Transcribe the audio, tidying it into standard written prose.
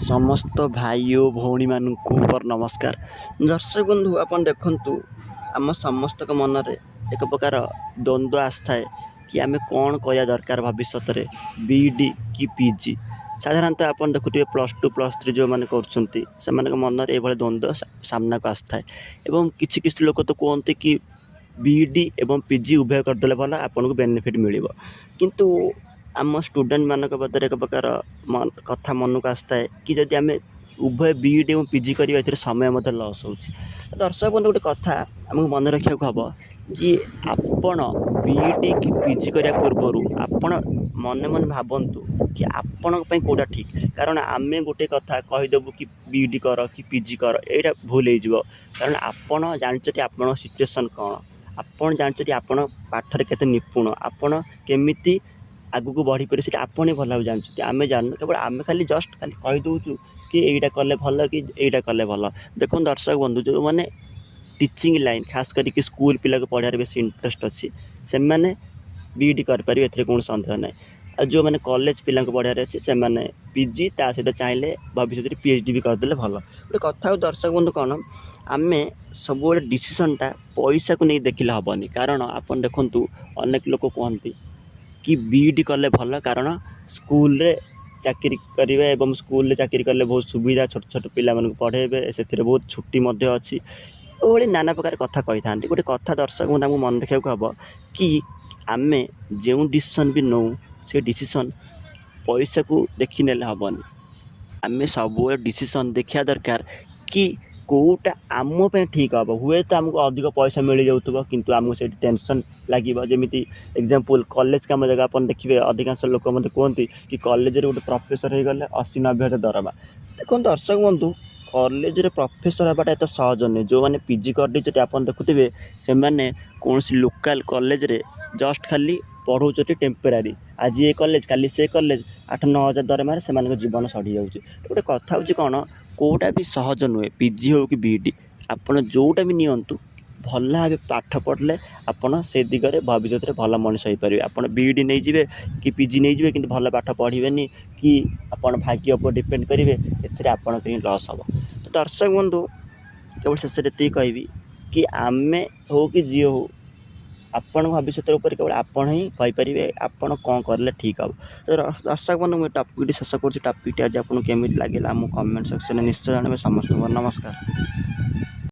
समस्त भाई और भौणी मानू मोर नमस्कार। दर्शक बंधु आपन देखंतु आम समस्त मनरे एक प्रकार द्वंद्व आस्थाए कि आमे कौन करिया दरकार भविष्य रे बीडी कि पीजी। साधारणतः आपन देखुथिबे +2 +3 जो माने करछंती सेमानक मनरे एभले द्वंद्व सामना को आस्थाए एवं किछि किछि लोक तो कहते कि बीडी एवं पीजी उभय करदेले भला आपन को बेनिफिट मिलिबो, किंतु आम स्टूडेंट मानक बदर एक प्रकार कथा मन को आसता है कि जदि आम उभय बीईडी और पीजी करिया एथिरे समय मते लॉस होछि। दर्शक बंधु गोटे कथा आमको मन रखा हम कि आपण बीईडी कि पीजी करिया पूर्वरु आपण मन मन भावंतु कि आपण पई कोडा ठीक, कारण आमे गोटे कथा कहिदेबु कि बीईडी कर कि पीजी कर एटा भूल हो जिवो। कारण आपण जानछथि आपण सिचुएशन कोन, आपण जानछथि आपण पाठरे केते निपुण, आपण केमिति आगु को बढ़ी पारे सेटा आपने भल भाव जानछथि। आमे जान केवल आमे खाली जस्ट खाली कहि दउछु कि एइटा कले भल कि एइटा कले भल। देखो दर्शक बंधु जो माने टीचिंग लाइन खास करी कि स्कूल पिला को पढ़ार बेसी इंटरेस्ट अछि से माने बीईडी कर पारि, एथरे कोन संदेह नै। आ जो माने कॉलेज पिला को पढ़ार अछि से माने पीजी ता सेटा चाहिले भविष्य रे पीएचडी भी कर देले भल। गोटे कथा दर्शक बंधु कोन आमे सब डिसीजन ता पैसा को नै देखिले हबनी। कारण आपन देखंतु अनेक लोक कहंती कि बीईडी कले भल, कारण स्कूल रे चाकरी करेंगे एवं स्कूल रे चाकरी कले बहुत सुविधा, छोट छोट पिला मन पढ़ेबे, से बहुत छुट्टी मध्य अच्छी ओली नाना प्रकार कथा कही था। गोटे कथा दर्शक को मन रखा हम कि आमे जो डिसीजन भी नौ से डिसीजन पैसा को देखी नेले हबनी। आमे सब डिसीजन देखा दरकार कि कोटा आम पे ठीक हम हुए तो आमको अधिक पैसा मिल जाऊब, किंतु आमको से टेंशन लगे जमी एग्जांपल कॉलेज काम जगह अपन देखिए अधिकांश लोक मत कहते कि कॉलेज रे गोटे प्रोफेसर हो गले 80-90 हजार दरमा। देखो दर्शक बंधु कॉलेज रे प्रोफेसर हबाटा एत सहज नहीं। जो मैंने पीजी कर आप देखुवे से मैंने कौन लोकाल कॉलेज रे जस्ट खाली पढ़ाऊँ टेम्परारी, आज ये कॉलेज काली से कॉलेज 8-9 हजार दरमार से जीवन सड़ी जाऊँगी। गोटे कथा हूँ कौन कोटा भी सहज नुहे, पीजी हो कि बीईडी आपड़ जोटा भी नियंतु भल भाव पाठ पढ़ले आपड़ से दिगरे भविष्य में भल मनीष हो पारे। आप बीईडी नहीं जाए कि पीजी नहीं जाए कि भल पाठ पढ़े कि आप भाग्य उपर डिपेंड करेंगे, एपण कहीं लॉस हम। तो दर्शक बंधु केवल शेष ये कहबी कि आमे हो कि जी हो आपण भविष्य ऊपर केवल आपण ही कहींपारे आपण कौन करें ठीक हम। तो दर्शक बंधु मुझे टॉपिक शेष कर टॉपिक आज आपको केमी लगे कमेंट सेक्शन में निश्चय जानवे। समस्त नमस्कार।